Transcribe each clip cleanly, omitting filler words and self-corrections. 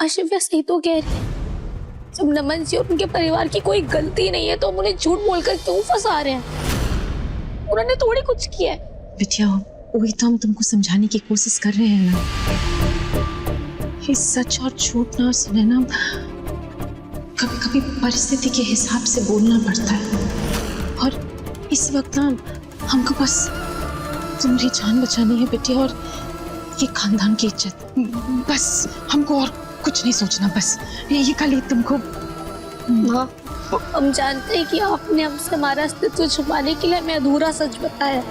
आशिफिया सही तो कह रही है। जब नमन जी और उनके परिवार की कोई गलती नहीं है तो हम उन्हें झूठ बोलकर क्यों फंसा रहे हैं? उन्होंने थोड़ी कुछ किया है। बिटिया, वही तो हम तुमको समझाने की कोशिश कर रहे हैं ना। ये सच और झूठ ना सुने ना, कभी कभी परिस्थिति के हिसाब से बोलना पड़ता है। और इस वक्त ना हमको बस तुम्हारी जान बचानी है बेटिया, और ये खानदान की इज्जत। बस हमको और कुछ नहीं सोचना, बस ये खाली तुमको। माँ, हम जानते हैं कि आपने हमसे हमारा अस्तित्व छुपाने के लिए हमें अधूरा सच बताया,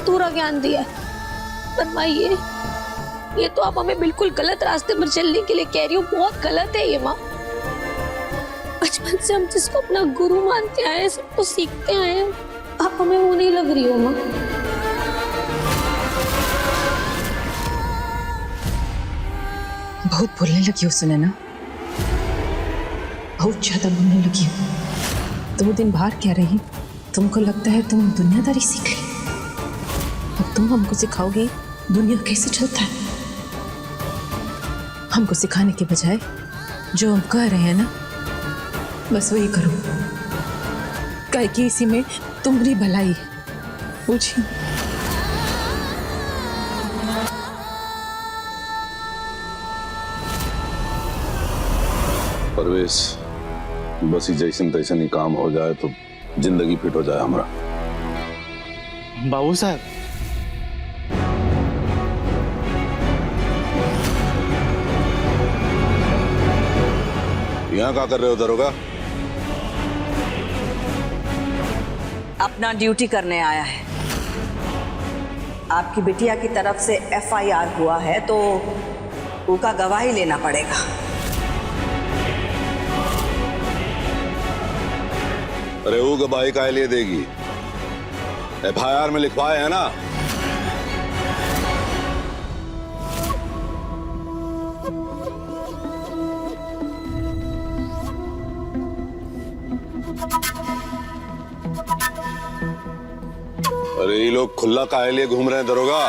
अधूरा ज्ञान दिया। पर माँ, ये तो आप हमें बिल्कुल गलत रास्ते पर चलने के लिए कह रही हो। बहुत गलत है ये माँ। बचपन से हम जिसको अपना गुरु मानते आए हैं, सबको सीखते आए हैं, आप हमें वो नहीं लग रही हो माँ। बहुत बोलने लगी हो सुनैना, बहुत ज्यादा बोलने लगी हो। 2 दिन बाहर क्या रही, तुमको लगता है तुम दुनियादारी सीख ली। अब तुम हमको सिखाओगे दुनिया कैसे चलता है। हमको सिखाने के बजाय जो हम कह रहे हैं ना, बस वही करो, काहे कि इसी में तुम्हारी भलाई है। पूछिए। परवेश, बस ही जैसन तैसन ही काम हो जाए तो जिंदगी फिट हो जाए हमारा। बाबू साहब, यहाँ क्या कर रहे हो दरोगा? अपना ड्यूटी करने आया है। आपकी बिटिया की तरफ से FIR हुआ है तो उनका गवाही लेना पड़ेगा। अरे वो गवाही का लिए देगी? FIR में लिखवाए है ना। अरे ये लोग खुला काहे लिए घूम रहे हैं दरोगा?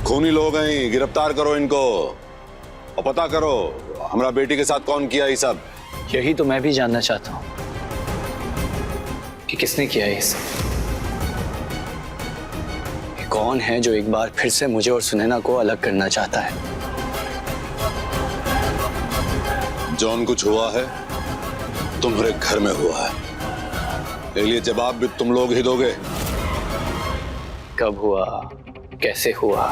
खूनी लोग हैं, गिरफ्तार करो इनको और पता करो हमारा बेटी के साथ कौन किया ये सब। यही तो मैं भी जानना चाहता हूँ कि किसने किया ये सब। ये कौन है जो एक बार फिर से मुझे और सुनैना को अलग करना चाहता है? जौन कुछ हुआ है तुम्हारे घर में हुआ है, इसके लिए जवाब भी तुम लोग ही दोगे। कब हुआ, कैसे हुआ,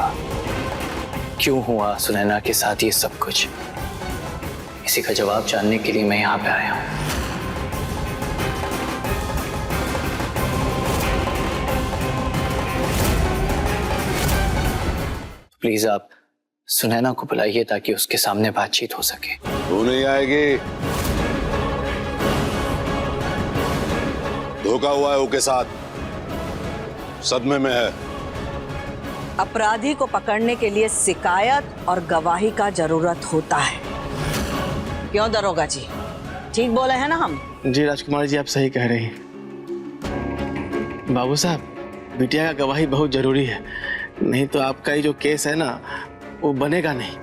क्यों हुआ सुनैना के साथ ये सब कुछ, इसी का जवाब जानने के लिए मैं यहाँ पे आया हूँ। प्लीज आप सुनैना को बुलाइए ताकि उसके सामने बातचीत हो सके। वो नहीं आएगी। धोखा हुआ है उसके साथ, सदमे में है। अपराधी को पकड़ने के लिए शिकायत और गवाही का जरूरत होता है। क्यों दरोगा जी, ठीक बोले हैं ना हम? जी राजकुमार जी, आप सही कह रही हैं। बाबू साहब, बिटिया का गवाही बहुत जरूरी है, नहीं तो आपका ये जो केस है ना वो बनेगा नहीं।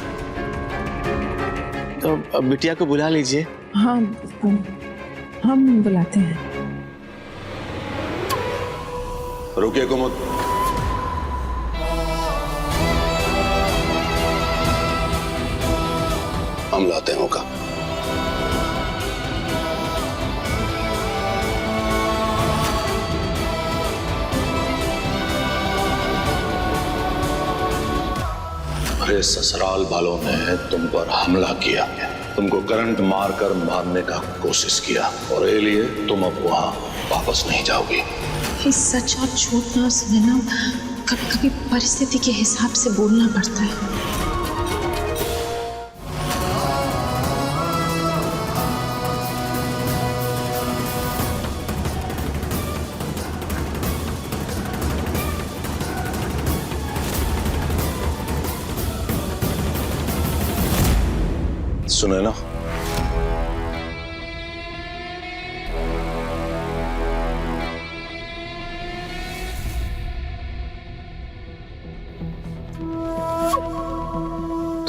तो अब बिटिया को बुला लीजिए। हाँ, हम बुलाते हैं। रुकिए कुमुद, हम लाते हैं होगा। अरे ससुराल वालों ने तुम पर हमला किया, तुमको करंट मारकर मारने का कोशिश किया और ये लिए तुम अब वहां वापस नहीं जाओगी। ये सच और झूठ ना सुनैना, कभी कभी परिस्थिति के हिसाब से बोलना पड़ता है। सुने ना,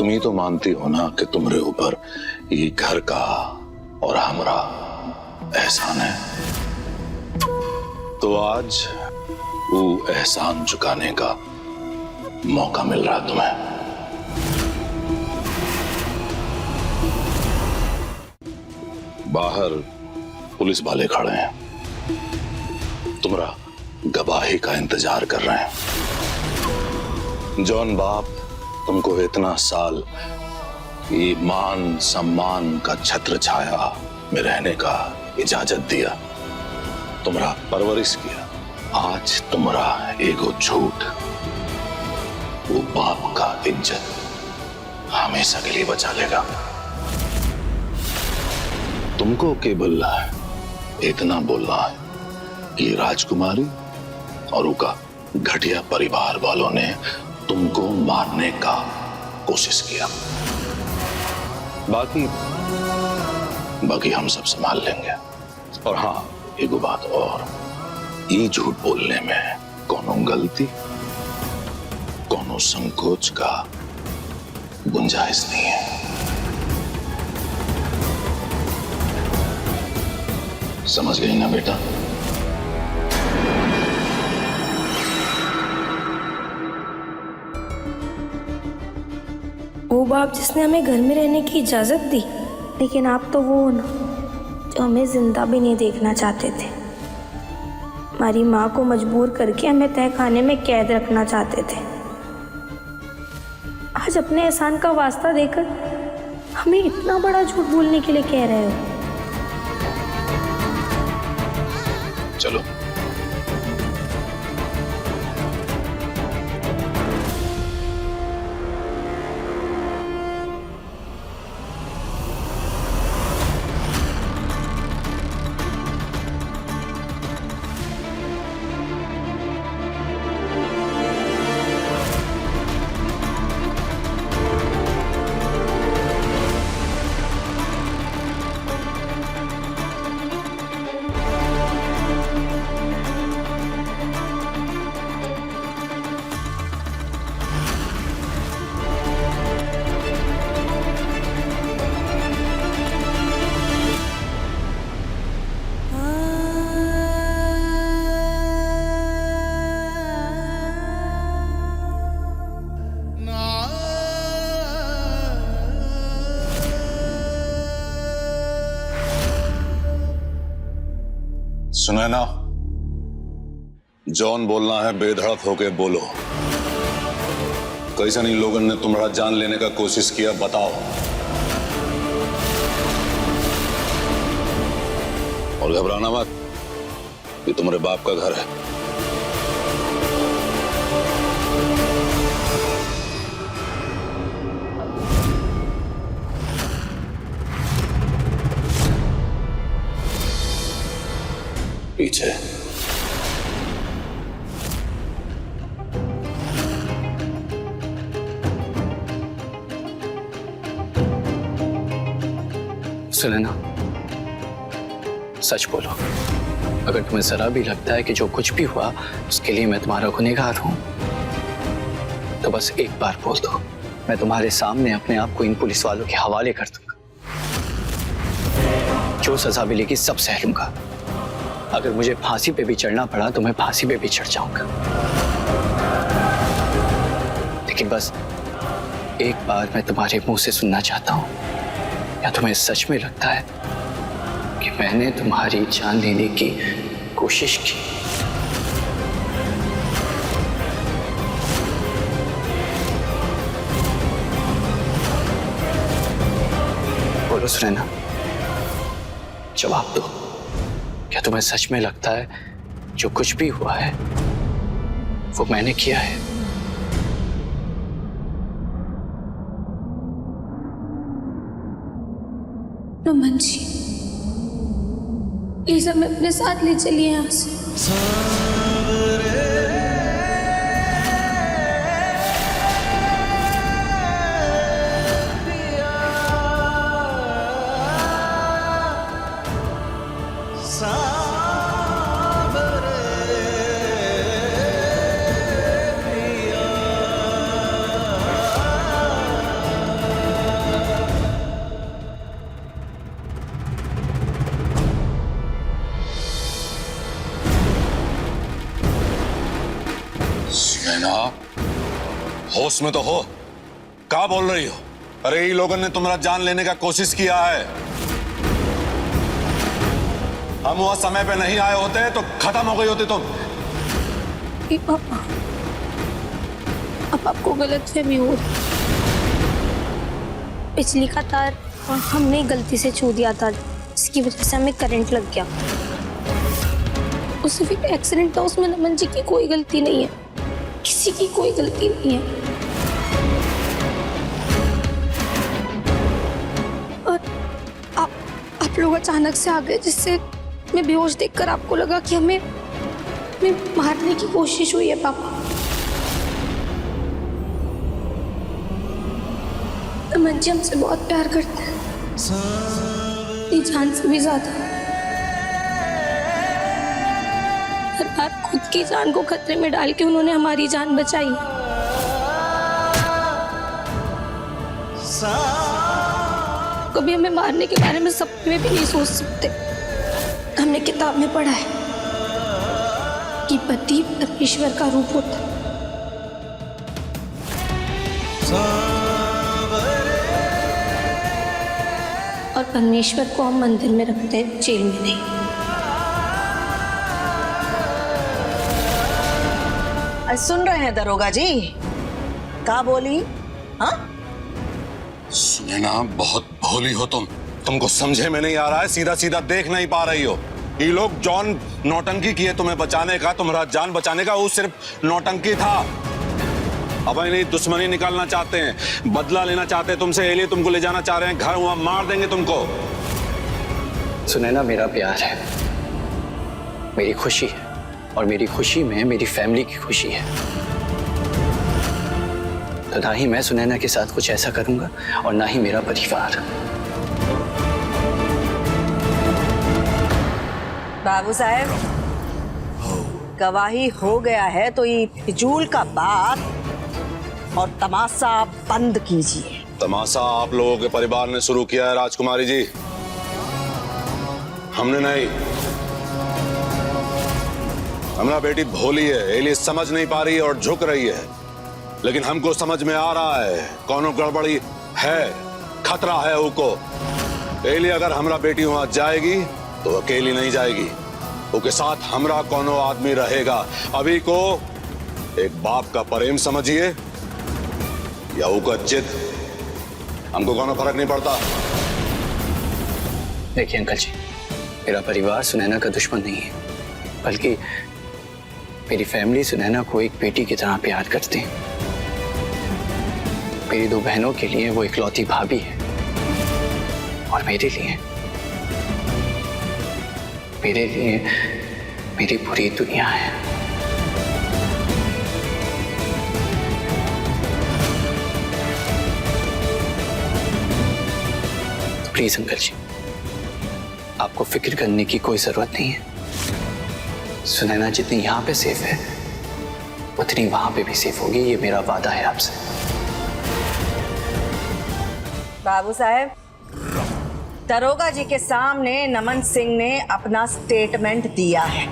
तुम ही तो मानती हो ना कि तुम्हारे ऊपर ये घर का और हमारा एहसान है। तो आज वो एहसान चुकाने का मौका मिल रहा तुम्हें। बाहर पुलिस वाले खड़े हैं, तुम्हारा गवाही का इंतजार कर रहे हैं। जॉन बाप तुमको इतना साल ये मान सम्मान का छत्र छाया में रहने का इजाजत दिया, तुम्हारा परवरिश किया। आज तुम्हारा एगो झूठ वो बाप का इज्जत हमेशा के लिए बचा लेगा। तुमको केवल इतना बोलना है कि राजकुमारी और उनका घटिया परिवार वालों ने तुमको मारने का कोशिश किया। बाकी हम सब संभाल लेंगे। और हाँ, एक बात और, ये झूठ बोलने में कोनो गलती, कोनो संकोच का गुंजाइश नहीं है। समझ गई ना बेटा? वो बाप जिसने हमें घर में रहने की इजाजत दी, लेकिन आप तो वो हो ना जो हमें जिंदा भी नहीं देखना चाहते थे। हमारी माँ को मजबूर करके हमें तहखाने में कैद रखना चाहते थे। आज अपने एहसान का वास्ता देकर हमें इतना बड़ा झूठ बोलने के लिए कह रहे हो। चलो सुनैना, जॉन बोलना है, बेधड़क होके बोलो। कैसे नहीं लोगों ने तुम्हारा जान लेने का कोशिश किया, बताओ। और घबराना मत, ये तुम्हारे बाप का घर है। पीछे सुनैना, सच बोलो। अगर तुम्हें जरा भी लगता है कि जो कुछ भी हुआ उसके लिए मैं तुम्हारा गुनहगार हूं, तो बस एक बार बोल दो, मैं तुम्हारे सामने अपने आप को इन पुलिस वालों के हवाले कर दूंगा। जो सजा मिलेगी सब सह लूंगा। अगर मुझे फांसी पे भी चढ़ना पड़ा तो मैं फांसी पे भी चढ़ जाऊंगा। लेकिन बस एक बार मैं तुम्हारे मुंह से सुनना चाहता हूं, या तुम्हें सच में लगता है कि मैंने तुम्हारी जान लेने की कोशिश की? बोलो सुनैना, जवाब दो। क्या तुम्हें सच में लगता है जो कुछ भी हुआ है वो मैंने किया है? रमन जी, प्लीज हमें अपने साथ ले चलिए यहाँ से। सुनैना, होश में तो हो, क्या बोल रही हो? अरे ये लोगों ने तुम्हारा जान लेने का कोशिश किया है। हम वह समय पे नहीं आए होते तो खत्म हो गई होती तुम। पापा, अब आपको गलतफहमी हो रही। बिजली का तार हमने गलती से छू दिया था, इसकी वजह से हमें करंट लग गया। उस सिर्फ एक्सीडेंट था, उसमें नमन जी की कोई गलती नहीं है, किसी की कोई गलती नहीं है। और आप लोग अचानक से आ गए, जिससे मैं बेहोश देखकर आपको लगा कि हमें मारने की कोशिश हुई है। पापा, नमन जी हमसे बहुत प्यार करते हैं, अपनी जान से भी ज्यादा। हर बार खुद की जान को खतरे में डाल के उन्होंने हमारी जान बचाई। कभी हमें मारने के बारे में सपने में भी नहीं सोच सकते। हमने किताब में पढ़ा है कि पति परमेश्वर का रूप होता है। और परमेश्वर को हम मंदिर में रखते हैं, जेल में नहीं। सुन रहे हैं दरोगा जी, क्या बोली? हाँ, सुनैना, बहुत भोली हो तुम। तुमको समझे में नहीं आ रहा है, सीधा सीधा देख नहीं पा रही हो। ये लोग जॉन नौटंकी किए तुम्हें बचाने का, तुम्हारा जान बचाने का, वो सिर्फ नौटंकी था। अब इन्हें दुश्मनी निकालना चाहते हैं, बदला लेना चाहते हैं तुमसे, इसलिए तुमको ले जाना चाह रहे हैं घर, वहां मार देंगे तुमको। सुनैना, मेरा प्यार है, मेरी खुशी है, और मेरी खुशी में मेरी फैमिली की खुशी है। तो ना ही मैं सुनैना के साथ कुछ ऐसा करूंगा और ना ही मेरा परिवार। बाबू साहब, गवाही हो गया है तो ये फिजूल का बात और तमाशा बंद कीजिए। तमाशा आप लोगों के परिवार ने शुरू किया है राजकुमारी जी, हमने नहीं। हमारा बेटी भोली है, इसलिए समझ नहीं पा रही है और झुक रही है, लेकिन हमको समझ में आ रहा है कौनो गड़बड़ी है, खतरा है उनको। इसलिए अगर हमारा बेटी वहां जाएगी तो अकेली नहीं जाएगी, उसके साथ हमरा कोनो आदमी रहेगा। अभी को एक बाप का प्रेम समझिए या उसका जिद, हमको कोनो फर्क नहीं पड़ता। देखिए अंकल जी, मेरा परिवार सुनैना का दुश्मन नहीं है, बल्कि मेरी फैमिली सुनैना को एक बेटी की तरह प्यार करते हैं। मेरी दो बहनों के लिए वो इकलौती भाभी है, और मेरे लिए मेरी पूरी दुनिया है। प्लीज अंकल जी, आपको फिक्र करने की कोई जरूरत नहीं है। सुनैना जितनी यहाँ पे सेफ है, उतनी वहां पे भी सेफ होगी, ये मेरा वादा है आपसे। बाबू साहब, दरोगा जी के सामने नमन सिंह ने अपना स्टेटमेंट दिया है,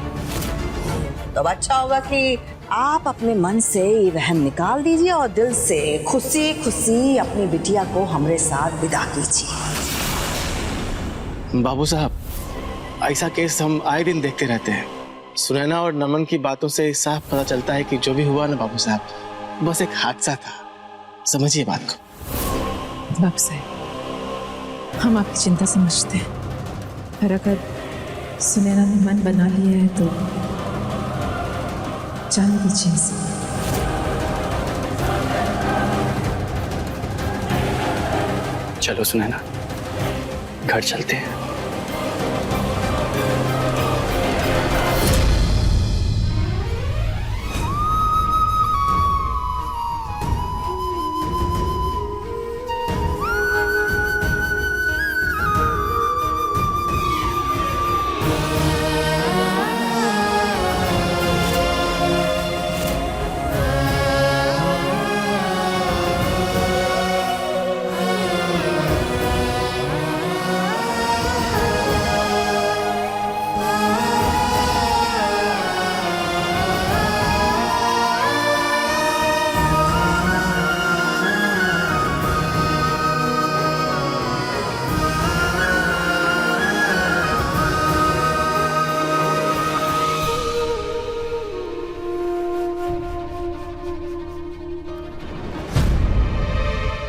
तो अच्छा होगा कि आप अपने मन से ये वहम निकाल दीजिए और दिल से खुशी खुशी अपनी बिटिया को हमारे साथ विदा कीजिए। बाबू साहब, ऐसा केस हम आए दिन देखते रहते हैं। सुनैना और नमन की बातों से साफ पता चलता है कि जो भी हुआ ना बाबू साहब, बस एक हादसा था, समझिए बात को। बाबू साहब, हम आपकी चिंता समझते हैं, पर अगर सुनैना ने मन बना लिया है तो जाने दीजिए इसे। चलो सुनैना, घर चलते हैं।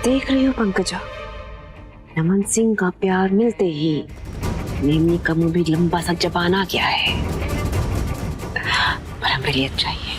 देख रही हो पंकजा, नमन सिंह का प्यार मिलते ही नेमनी का मुंह भी लंबा सा जबान आ गया है, पर हमें लिए चाहिए।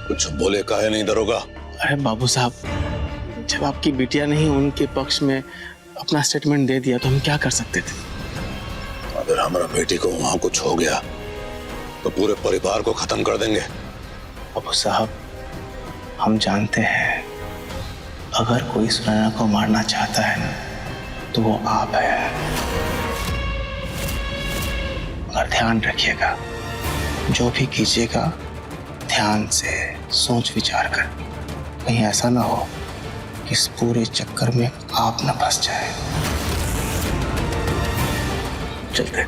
कुछ बोले काहे नहीं दरोगा? अरे बाबू साहब, जब आपकी बिटिया ने ही उनके पक्ष में अपना स्टेटमेंट दे दिया तो हम क्या कर सकते थे? अगर हमारा बेटी को वहां कुछ हो गया तो पूरे परिवार को खत्म कर देंगे। बाबू साहब, हम जानते हैं अगर कोई सुनैना को मारना चाहता है ना तो वो आप है। मगर ध्यान रखिएगा, जो भी कीजिएगा ध्यान से सोच विचार कर, कहीं ऐसा ना हो कि इस पूरे चक्कर में आप ना फंस जाए। चलते।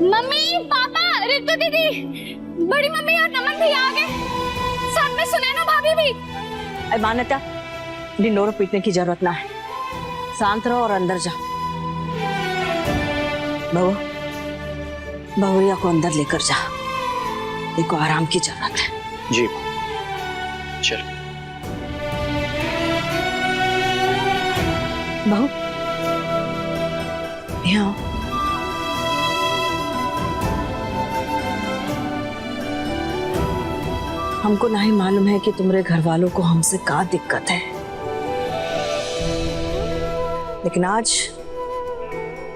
मम्मी, पापा, रितु दीदी, बड़ी मम्मी और नमन भी आ गए, साथ में सुनैना भाभी भी। अरे मान्यता, ढिंडोरा पीटने की जरूरत ना है, शांत रहो और अंदर जाओ। बहू, बहुरिया को अंदर लेकर जा, देखो आराम की जरूरत है। जी चल। बहू, यहाँ आओ। हमको नहीं मालूम है कि तुम्हारे घर वालों को हमसे क्या दिक्कत है, लेकिन आज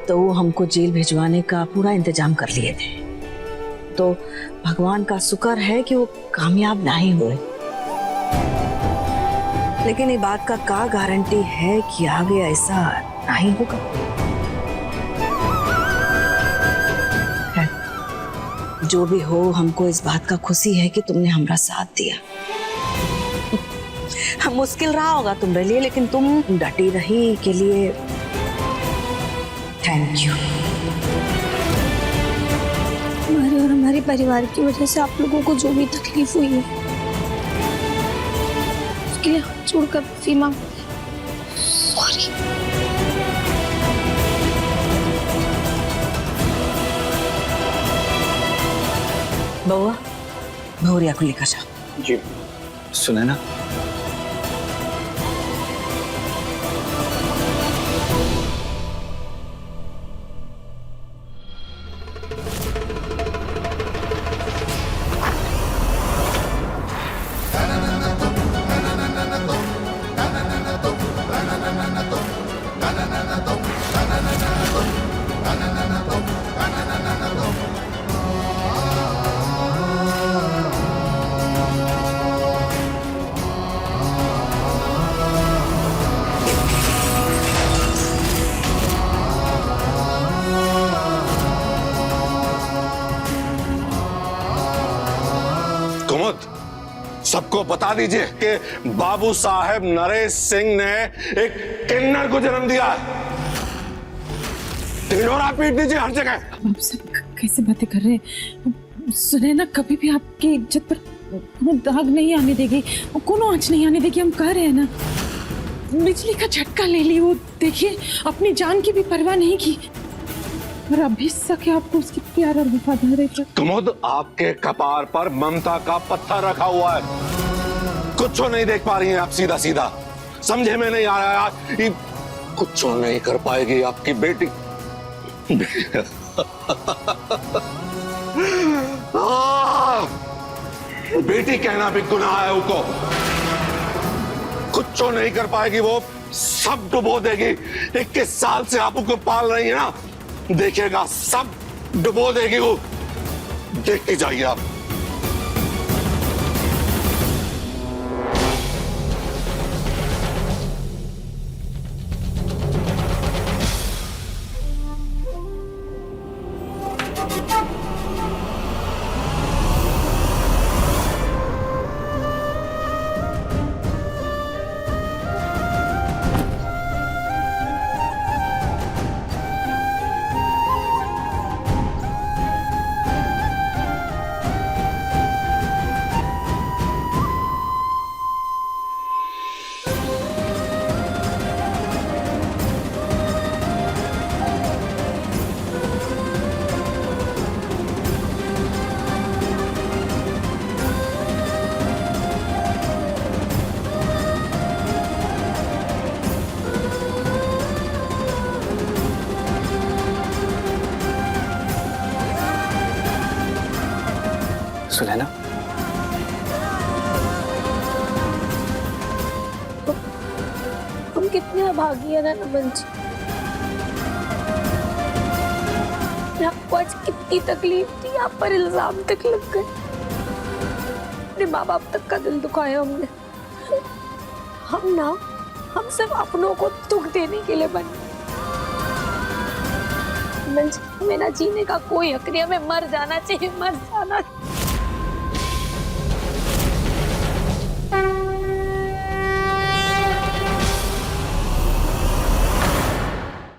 तो वो हमको जेल भिजवाने का पूरा इंतजाम कर लिए थे, तो भगवान का शुक्र है कि वो कामयाब नहीं हुए। लेकिन ये बात का क्या गारंटी है कि आगे ऐसा नहीं होगा? जो भी हो, हमको इस बात का खुशी है कि तुमने हमारा साथ दिया। मुश्किल रहा होगा तुम्हारे लिए, लेकिन तुम डटी रही के लिए थैंक यू। हमारे और हमारे परिवार की वजह से आप लोगों को जो भी तकलीफ हुई है उसके लिए हाथ जोड़कर माफी मांगते हैं। सॉरी। बउआ, बहुरिया को लेकर जाओ। जी सुनैना, सबको बता दीजिए कि बाबू साहेब नरेश सिंह ने एक किन्नर को जन्म दिया। ढिंढोरा पीट दीजिए हर जगह। आप सब कैसे बातें कर रहे हैं? सुनैना कभी भी आपकी इज्जत पर कोनो दाग नहीं आने देगी, कोनो आंच नहीं आने देगी। हम कह रहे हैं ना, बिजली का झटका ले ली वो, देखिए अपनी जान की भी परवाह नहीं की, और अभी तक आपको उसकी प्यार और वफादार है। कुमुद, आपके कपार पर ममता का पत्थर रखा हुआ है, कुछ नहीं देख पा रही हैं आप। सीधा सीधा समझे में नहीं आ रहा है, कुछ नहीं कर पाएगी आपकी बेटी। बेटी कहना भी गुनाह है उनको। कुछ नहीं कर पाएगी वो, सब डुबो देगी। 21 साल से आप उनको पाल रही है ना, देखिएगा सब डुबो देगी वो, देखते जाइए आप। कितने अभागी है ना नमन जी। आपको आज कितनी तकलीफ थी, आप पर इल्जाम तक लग गए। अपने माँ बाप तक का दिल दुखाया हमने। हम सिर्फ अपनों को दुख देने के लिए बने। हमें ना जीने का कोई हक नहीं, हमें मर जाना चाहिए, मर जाना।